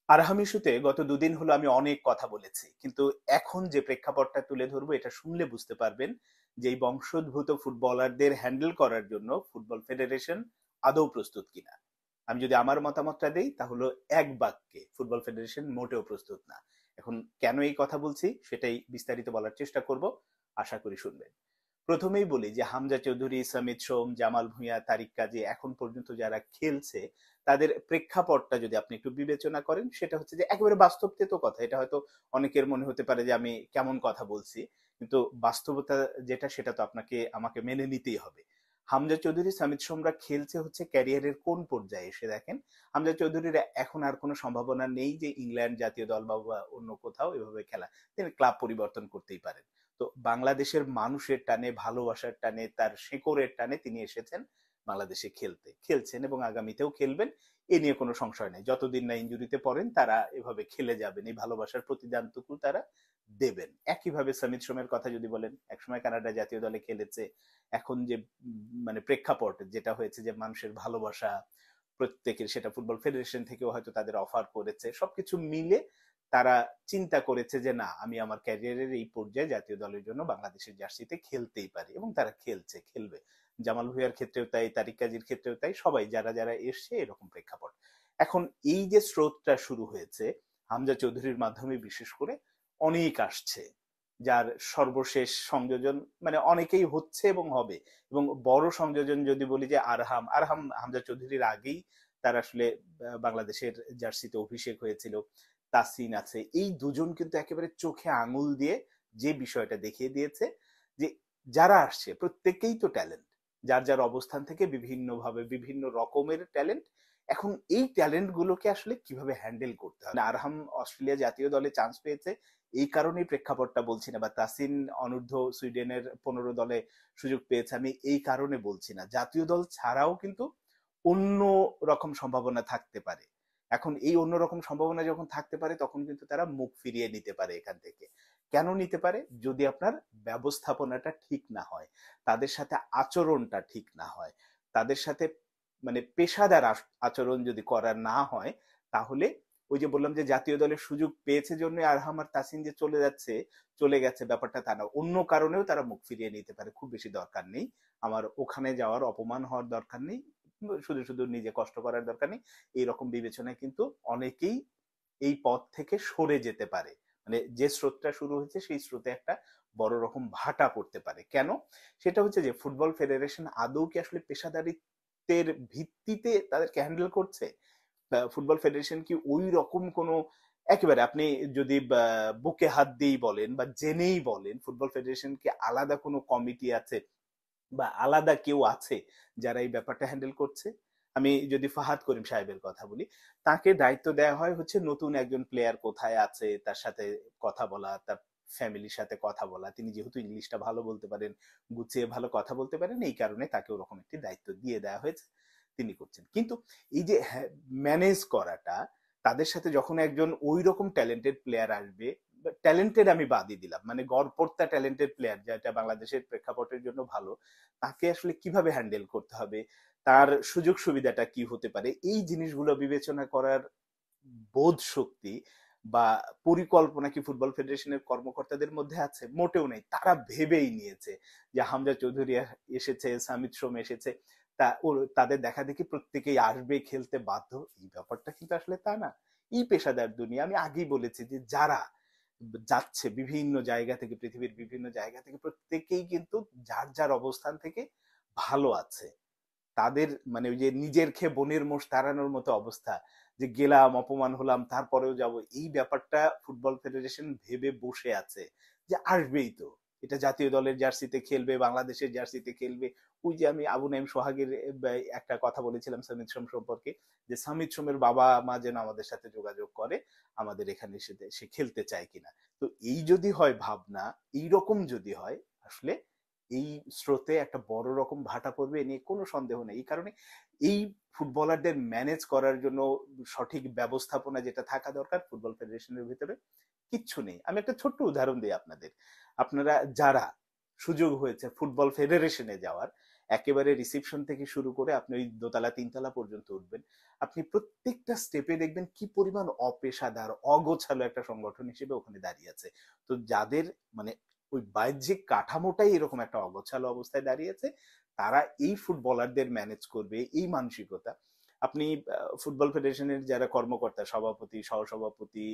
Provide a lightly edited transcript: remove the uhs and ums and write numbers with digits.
আরহাম ইস্যুতে গত দুদিন হলো আমি অনেক কথা বলেছি, কিন্তু এখন যে প্রেক্ষাপটটা তুলে ধরবো এটা শুনলে বুঝতে পারবেন যে এই বংশোদ্ভূত ফুটবলারদের হ্যান্ডেল করার জন্য ফুটবল ফেডারেশন আদৌ প্রস্তুত কিনা। আমি যদি আমার মতামতটা দেই তাহলে এক বাক্যে ফুটবল ফেডারেশন মোটেও প্রস্তুত না। এখন কেন এই কথা বলছি সেটাই বিস্তারিত বলার চেষ্টা করব, আশা করি শুনবেন। প্রথমেই বলি যে হামজা চৌধুরী, সামিত সোম, জামাল ভুঁইয়া, তারিক কাজী এখন পর্যন্ত যারা খেলছে তাদের প্রেক্ষাপটটা যদি আপনি একটু বিবেচনা করেন, সেটা হচ্ছে যে একেবারে বাস্তবতেতো কথা। এটা হয়তো অনেকের মনে হতে পারে যে আমি কেমন কথা বলছি, কিন্তু বাস্তবতা যেটা সেটা তো আপনাকে আমাকে মেনে নিতেই হবে। হামজা চৌধুরী, সামিত সোমরা খেলছে হচ্ছে ক্যারিয়ারের কোন পর্যায়ে এসে দেখেন। হামজা চৌধুরীর এখন আর কোনো সম্ভাবনা নেই যে ইংল্যান্ড জাতীয় দল বা অন্য কোথাও এভাবে খেলা। তিনি ক্লাব পরিবর্তন করতেই পারেন। তো বাংলাদেশের মানুষের টানে, ভালোবাসার টানে, তার শেকড়ের টানে তিনি এসেছেন বাংলাদেশে খেলতে, খেলছেন এবং আগামীতেও খেলবেন। এ নিয়ে কোনো সংশয় নেই। যতদিন না ইনজুরিতে পড়েন তারা এভাবে খেলে যাবেন, এই ভালোবাসার প্রতিদানটুকু তারা দেবেন। একইভাবে সামিত সোমের কথা যদি বলেন, একসময় কানাডা জাতীয় দলে খেলেছে। এখন যে মানে প্রেক্ষাপট যেটা হয়েছে যে মানুষের ভালোবাসা প্রত্যেকের, সেটা ফুটবল ফেডারেশন থেকেও হয়তো তাদের অফার করেছে, সবকিছু মিলে তারা চিন্তা করেছে যে না, আমি আমার ক্যারিয়ারের এই পর্যায়ে জাতীয় দলের জন্য বাংলাদেশের জার্সিতে খেলতেই পারি, এবং তারা খেলছে, খেলবে। জামাল ভুঁইয়ার ক্ষেত্রেও তাই, তারিক কাজীর ক্ষেত্রেও তাই, সবাই যারা যারা এসছে এরকম প্রেক্ষাপট। এখন এই যে স্রোতটা শুরু হয়েছে হামজা চৌধুরীর মাধ্যমে বিশেষ করে, অনেক আসছে, যার সর্বশেষ সংযোজন মানে অনেকেই হচ্ছে এবং হবে। এবং বড় সংযোজন যদি বলি যে আরহাম, আরহাম হামজা চৌধুরীর আগেই তার আসলে বাংলাদেশের জার্সিতে অভিষেক হয়েছিল। তাসিন আছে, এই দুজন কিন্তু একেবারে চোখে আঙুল দিয়ে যে বিষয়টা দেখিয়ে দিয়েছে যে যারা আসছে প্রত্যেকেই তো ট্যালেন্ট, যার যার অবস্থান থেকে বিভিন্নভাবে বিভিন্ন রকমের ট্যালেন্ট। এখন এই ট্যালেন্ট গুলোকে আসলে কিভাবে হ্যান্ডেল করতে হবে। আরহাম অস্ট্রেলিয়া জাতীয় দলে চান্স পেয়েছে, এই কারণেই প্রেক্ষাপটটা বলছি না, বা তাসিন অনূর্ধ্ব সুইডেনের 15 দলে সুযোগ পেয়েছে, আমি এই কারণে বলছি না। জাতীয় দল ছাড়াও কিন্তু অন্য রকম সম্ভাবনা থাকতে পারে। এখন এই অন্যরকম সম্ভাবনা যখন থাকতে পারে তখন কিন্তু তারা মুখ ফিরিয়ে নিতে পারে এখান থেকে। কেন নিতে পারে? যদি আপনার ব্যবস্থাপনাটা ঠিক না হয়, তাদের সাথে আচরণটা ঠিক না হয়, তাদের সাথে মানে পেশাদার আচরণ যদি করা না হয়, তাহলে ওই যে বললাম যে জাতীয় দলের সুযোগ পেয়েছে জন্য আরহাম আর তাসিন যে চলে যাচ্ছে, চলে গেছে, ব্যাপারটা তা না। অন্য কারণেও তারা মুখ ফিরিয়ে নিতে পারে, খুব বেশি দরকার নেই। আমার ওখানে যাওয়ার, অপমান হওয়ার দরকার নেই, শুধু শুধু নিজে কষ্ট করার দরকার নেই। এইরকম বিবেচনায় কিন্তু অনেকেই এই পথ থেকে সরে যেতে পারে। মানে যে স্রোতটা শুরু হয়েছে সেই স্রোতে একটা বড় রকম ভাটা পড়তে পারে। কেন? সেটা হচ্ছে যে ফুটবল ফেডারেশন আদৌ কি আসলে পেশাদারিত্বের ভিত্তিতে তাদেরকে হ্যান্ডেল করছে? ফুটবল ফেডারেশন কি ওই রকম কোনো, একেবারে আপনি যদি বুকে হাত দিয়েই বলেন বা জেনেই বলেন, ফুটবল ফেডারেশন কি আলাদা কোনো কমিটি আছে বা আলাদা কেউ আছে যারা এই ব্যাপারটা হ্যান্ডেল করছে? আমি যদি ফাহাদ করিম সাহেবের কথা বলি, তাকে দায়িত্ব দেওয়া হয় হচ্ছে নতুন একজন প্লেয়ার কোথায় আছে তার সাথে কথা বলা, তার ফ্যামিলির সাথে কথা বলা। তিনি যেহেতু ইংলিশটা ভালো বলতে পারেন, গুছিয়ে ভালো কথা বলতে পারেন, এই কারণে তাকে ওরকম একটি দায়িত্ব দিয়ে দেওয়া হয়েছে, তিনি করছেন। কিন্তু এই যে ম্যানেজ করাটা, তাদের সাথে যখন একজন ওই রকম ট্যালেন্টেড প্লেয়ার আসবে, ট্যালেন্টেড আমি বাদই দিলাম, মানে গড়পড়তা ট্যালেন্টেড প্লেয়ার যেটা বাংলাদেশের প্রেক্ষাপটের জন্য ভালো, তাকে আসলে কিভাবে হ্যান্ডেল করতে হবে, তার সুযোগ সুবিধাটা কি হতে পারে, এই জিনিসগুলো বিবেচনা করার বোধ শক্তি বা পরিকল্পনা কি ফুটবল ফেডারেশনের কর্মকর্তাদের মধ্যে আছে? মোটেও নেই। তারা ভেবেই নিয়েছে যে হামজা চৌধুরী এসেছে, সামিত সোম এসেছে, তা তাদের দেখা দেখি প্রত্যেকেই আসবে, খেলতে বাধ্য। এই ব্যাপারটা কিন্তু আসলে তা না। এই পেশাদার দুনিয়া, আমি আগেই বলেছি যে যারা যাচ্ছে বিভিন্ন জায়গা থেকে, পৃথিবীর বিভিন্ন জায়গা থেকে, প্রত্যেকেই কিন্তু যার যার অবস্থান থেকে ভালো আছে। তাদের মানে ওই যে নিজের খেয়ে বনের মোষ তাড়ানোর মতো অবস্থা, যে গেলাম, অপমান হলাম, তারপরেও যাব, এই ব্যাপারটা ফুটবল ফেডারেশন ভেবে বসে আছে যে আসবেই তো, এটা জাতীয় দলের জার্সিতে খেলবে, বাংলাদেশের জার্সিতে খেলবে। ওই যে আমি আবু নাইম সোহাগের একটা কথা বলেছিলাম সামিত সোম সম্পর্কে, যে সামিত সোমের বাবা মা যেন আমাদের সাথে যোগাযোগ করে, আমাদের এখানে সে খেলতে চায় কিনা। তো এই যদি হয় ভাবনা, এইরকম যদি হয়, আসলে এই স্রোতে একটা বড় রকম ভাটা পড়বে, এ নিয়ে কোনো সন্দেহ নেই। এই কারণে এই ফুটবলারদের ম্যানেজ করার জন্য সঠিক ব্যবস্থাপনা যেটা থাকা দরকার ফুটবল ফেডারেশনের ভিতরে, কিচ্ছু নেই। আমি একটা ছোট্ট উদাহরণ দিই আপনাদের। আপনারা যারা সুযোগ হয়েছে ফুটবল ফেডারেশনে যাওয়ার, একেবারে রিসেপশন থেকে শুরু করে আপনি ওই দোতলা তিনতলা পর্যন্ত উঠবেন, আপনি প্রত্যেকটা স্টেপে দেখবেন কি পরিমাণ অপেশাদার অগোছালো একটা সংগঠন হিসেবে ওখানে দাঁড়িয়ে আছে। তো যাদের মানে ওই বাহ্যিক কাঠামোটাই এরকম একটা অগোছালো অবস্থায় দাঁড়িয়েছে, তারা এই ফুটবলারদের ম্যানেজ করবে, এই মানসিকতা। আপনি ফুটবল ফেডারেশনের যারা কর্মকর্তা, সভাপতি, সহসভাপতি,